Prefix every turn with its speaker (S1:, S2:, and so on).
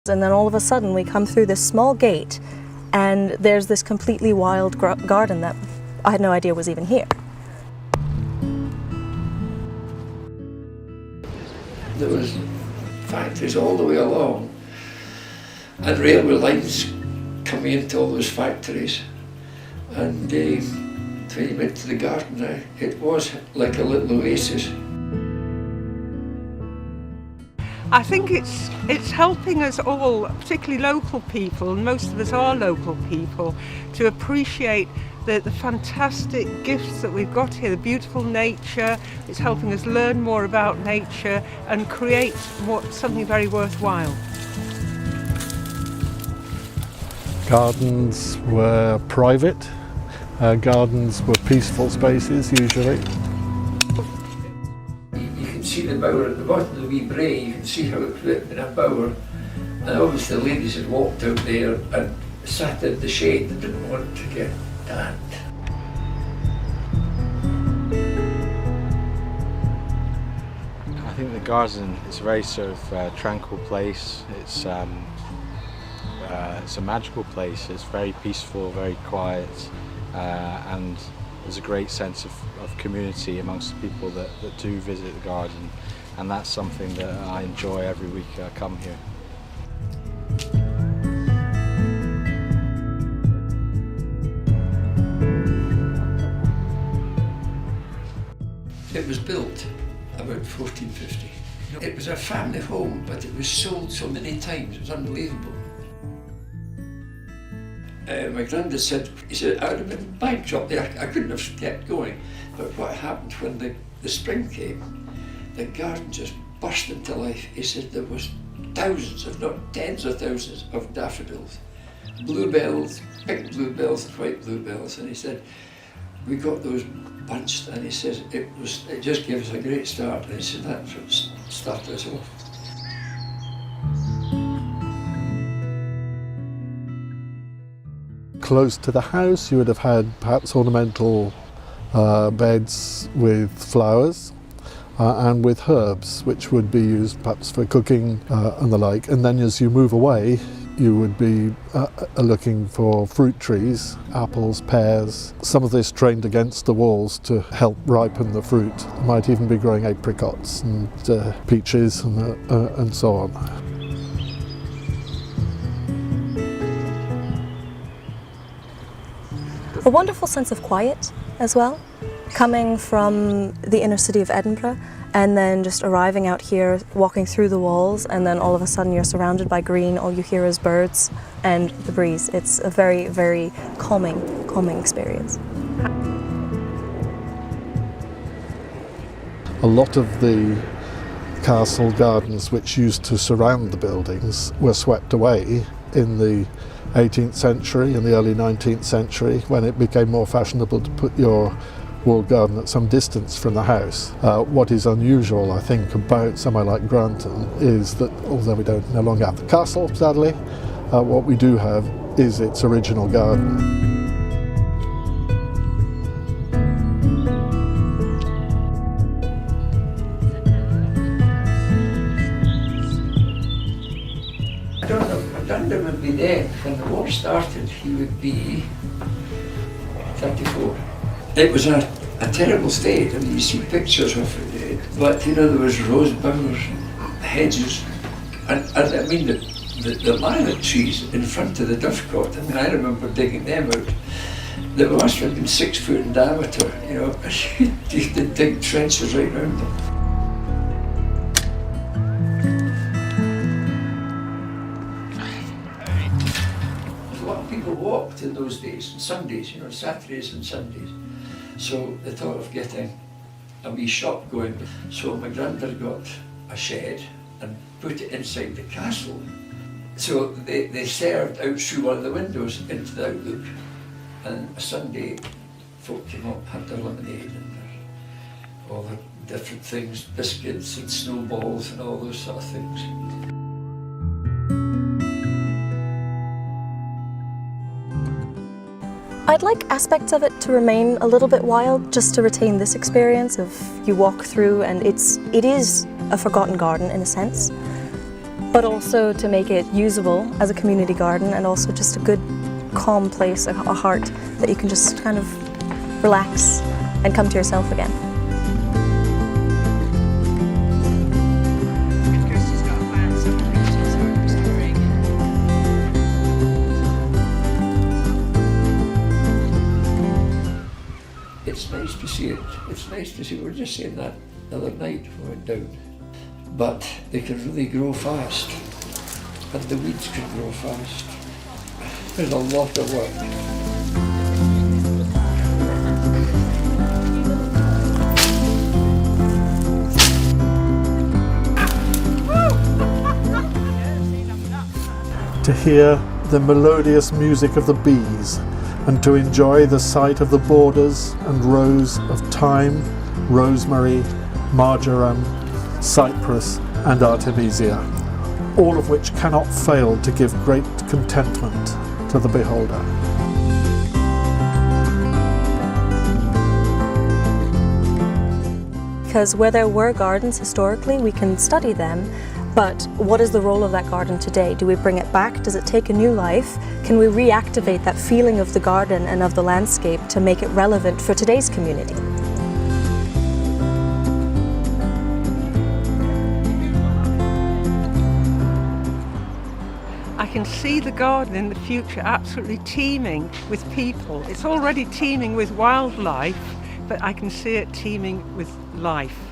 S1: And then all of a sudden we come through this small gate and there's this completely wild garden that I had no idea was even here.
S2: There was factories all the way along and railway lines coming into all those factories, and when you went to the garden now, it was like a little oasis.
S3: I think it's helping us all, particularly local people, and most of us are local people, to appreciate the fantastic gifts that we've got here, the beautiful nature. It's helping us learn more about nature and create something very worthwhile.
S4: Gardens were private, gardens were peaceful spaces usually.
S2: You can see the bower at the bottom of the wee brae, you can see how it's written in a bower, and obviously the ladies had walked out there and sat in the shade. They didn't want to get tanned.
S5: I think the garden is a very sort of tranquil place. It's a magical place. It's very peaceful, very quiet, and there's a great sense of community amongst the people that do visit the garden, and that's something that I enjoy every week I come here.
S2: It was built about 1450. It was a family home, but it was sold so many times, it was unbelievable. My granddad said, I would have been bankrupt there, I couldn't have kept going. But what happened when the spring came, the garden just burst into life. He said there was thousands, if not tens of thousands, of daffodils. Bluebells, pink bluebells and white bluebells, and he said, we got those bunched, and he says it just gave us a great start, and he said that's what started us off.
S4: Close to the house you would have had perhaps ornamental beds with flowers and with herbs, which would be used perhaps for cooking and the like. And then as you move away, you would be looking for fruit trees, apples, pears. Some of this trained against the walls to help ripen the fruit. You might even be growing apricots and peaches and so on.
S1: A wonderful sense of quiet as well, coming from the inner city of Edinburgh and then just arriving out here, walking through the walls, and then all of a sudden you're surrounded by green, all you hear is birds and the breeze. It's a very, very calming experience.
S4: A lot of the castle gardens which used to surround the buildings were swept away in the 18th century and the early 19th century, when it became more fashionable to put your walled garden at some distance from the house. What is unusual, I think, about somewhere like Granton is that, although we don't no longer have the castle, sadly, what we do have is its original garden.
S2: Granddad would be then, when the war started, he would be 34. It was a terrible state. I mean, you see pictures of it, but you know, there was rose bowers, hedges, and I mean the lilac trees in front of the dovecot. I mean, I remember digging them out. They must have been 6 foot in diameter, you know. You used to dig trenches right round them. People walked in those days, on Sundays, you know, Saturdays and Sundays. So they thought of getting a wee shop going. So my granddad got a shed and put it inside the castle. So they served out through one of the windows into the outlook. And a Sunday, folk came up, had their lemonade and all the different things, biscuits and snowballs and all those sort of things.
S1: I'd like aspects of it to remain a little bit wild, just to retain this experience of you walk through and it is a forgotten garden in a sense. but also to make it usable as a community garden and also just a good, calm place, a heart that you can just kind of relax and come to yourself again.
S2: It's nice to see it. It's nice to see. We were just saying that the other night when we went down. But they can really grow fast. And the weeds can grow fast. There's a lot of work.
S4: To hear the melodious music of the bees, and to enjoy the sight of the borders and rows of thyme, rosemary, marjoram, cypress and artemisia, all of which cannot fail to give great contentment to the beholder.
S1: Because where there were gardens historically, we can study them, but what is the role of that garden today? Do we bring it back? Does it take a new life? Can we reactivate that feeling of the garden and of the landscape to make it relevant for today's community?
S3: I can see the garden in the future absolutely teeming with people. It's already teeming with wildlife, but I can see it teeming with life.